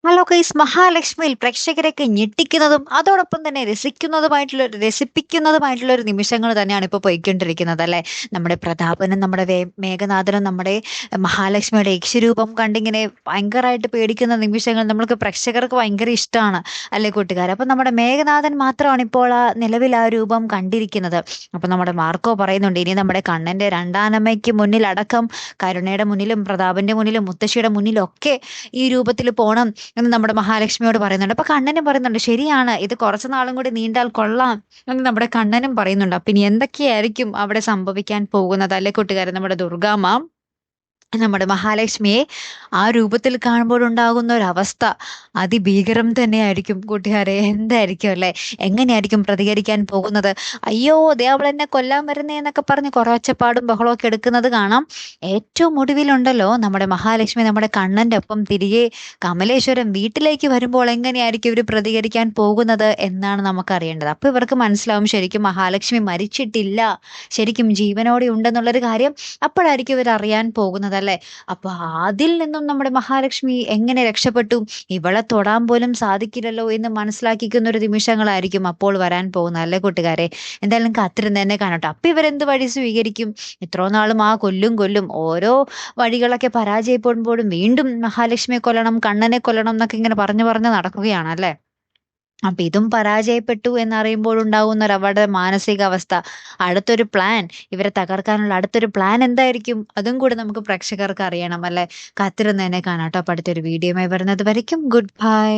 Hello guys, മഹാലക്ഷ്മിയിൽ പ്രേക്ഷകരെയൊക്കെ ഞെട്ടിക്കുന്നതും അതോടൊപ്പം തന്നെ രസിപ്പിക്കുന്നതുമായിട്ടുള്ള ഒരു നിമിഷങ്ങൾ തന്നെയാണ് ഇപ്പോൾ പോയിക്കൊണ്ടിരിക്കുന്നത് അല്ലേ. നമ്മുടെ പ്രതാപനും നമ്മുടെ മേഘനാഥനും നമ്മുടെ മഹാലക്ഷ്മിയുടെ യക്ഷരൂപം കണ്ടിങ്ങനെ ഭയങ്കരമായിട്ട് പേടിക്കുന്ന നിമിഷങ്ങൾ നമ്മൾക്ക് പ്രേക്ഷകർക്ക് ഭയങ്കര ഇഷ്ടമാണ് അല്ലേ കൂട്ടുകാർ. അപ്പൊ നമ്മുടെ മേഘനാഥൻ മാത്രമാണ് ഇപ്പോൾ നിലവിൽ ആ രൂപം കണ്ടിരിക്കുന്നത്. അപ്പൊ നമ്മുടെ മാർക്കോ പറയുന്നുണ്ട്, ഇനി നമ്മുടെ കണ്ണന്റെ രണ്ടാനമ്മയ്ക്ക് മുന്നിൽ അടക്കം കരുണയുടെ മുന്നിലും പ്രതാപന്റെ മുന്നിലും മുത്തശ്ശിയുടെ മുന്നിലും ഒക്കെ ഈ രൂപത്തിൽ പോണം എന്ന് നമ്മുടെ മഹാലക്ഷ്മിയോട് പറയുന്നുണ്ട്. അപ്പൊ കണ്ണനും പറയുന്നുണ്ട്, ശരിയാണ്, ഇത് കുറച്ചു നാളും കൂടി നീണ്ടാൽ കൊള്ളാം എന്ന് നമ്മുടെ കണ്ണനും പറയുന്നുണ്ട്. അപ്പൊ ഇനി എന്തൊക്കെയായിരിക്കും അവിടെ സംഭവിക്കാൻ പോകുന്നത് അല്ലെ കൂട്ടുകാരൻ. നമ്മുടെ ദുർഗാമ്മ നമ്മുടെ മഹാലക്ഷ്മിയെ ആ രൂപത്തിൽ കാണുമ്പോഴുണ്ടാകുന്ന ഒരു അവസ്ഥ അതിഭീകരം തന്നെയായിരിക്കും കൂട്ടുകാരെ. എന്തായിരിക്കും അല്ലെ, എങ്ങനെയായിരിക്കും പ്രതികരിക്കാൻ പോകുന്നത്? അയ്യോ, ദേ അവൾ എന്നെ കൊല്ലാൻ വരുന്നേ എന്നൊക്കെ പറഞ്ഞ് കുറെ ഒച്ചപ്പാടും ബഹളമൊക്കെ എടുക്കുന്നത് കാണാം. ഏറ്റവും ഒടുവിലുണ്ടല്ലോ നമ്മുടെ മഹാലക്ഷ്മി നമ്മുടെ കണ്ണന്റെ ഒപ്പം തിരികെ കമലേശ്വരം വീട്ടിലേക്ക് വരുമ്പോൾ എങ്ങനെയായിരിക്കും ഇവർ പ്രതികരിക്കാൻ പോകുന്നത് എന്നാണ് നമുക്ക് അറിയേണ്ടത്. അപ്പൊ ഇവർക്ക് മനസ്സിലാവും ശരിക്കും മഹാലക്ഷ്മി മരിച്ചിട്ടില്ല, ശരിക്കും ജീവനോടെ ഉണ്ടെന്നുള്ളൊരു കാര്യം അപ്പോഴായിരിക്കും ഇവർ അറിയാൻ പോകുന്നത് അല്ലെ. അപ്പൊ അതിൽ നിന്നും നമ്മുടെ മഹാലക്ഷ്മി എങ്ങനെ രക്ഷപ്പെട്ടു, ഇവളെ തൊടാൻ പോലും സാധിക്കില്ലല്ലോ എന്ന് മനസ്സിലാക്കിക്കുന്ന ഒരു നിമിഷങ്ങളായിരിക്കും അപ്പോൾ വരാൻ പോകുന്നത് അല്ലെ കൂട്ടുകാരെ. എന്തായാലും കാത്തിരുന്ന് തന്നെ കാണട്ടെ. അപ്പൊ ഇവരെന്ത് വഴി സ്വീകരിക്കും? ഇത്രോ നാളും ആ കൊല്ലും കൊല്ലും ഓരോ വഴികളൊക്കെ പരാജയപ്പെടുമ്പോഴും വീണ്ടും മഹാലക്ഷ്മിയെ കൊല്ലണം, കണ്ണനെ കൊല്ലണം എന്നൊക്കെ ഇങ്ങനെ പറഞ്ഞു പറഞ്ഞ് നടക്കുകയാണ് അല്ലെ. അപ്പൊ ഇതും പരാജയപ്പെട്ടു എന്നറിയുമ്പോഴുണ്ടാകുന്ന ഒരു അവരുടെ മാനസികാവസ്ഥ, അടുത്തൊരു പ്ലാൻ, ഇവരെ തകർക്കാനുള്ള അടുത്തൊരു പ്ലാൻ എന്തായിരിക്കും, അതും കൂടെ നമുക്ക് പ്രേക്ഷകർക്ക് അറിയണം അല്ലെ. കാത്തിരുന്ന് തന്നെ കാണാട്ടോ. അപ്പൊ അടുത്തൊരു വീഡിയോയുമായി വരുന്നത് വരയ്ക്കും ഗുഡ് ബൈ.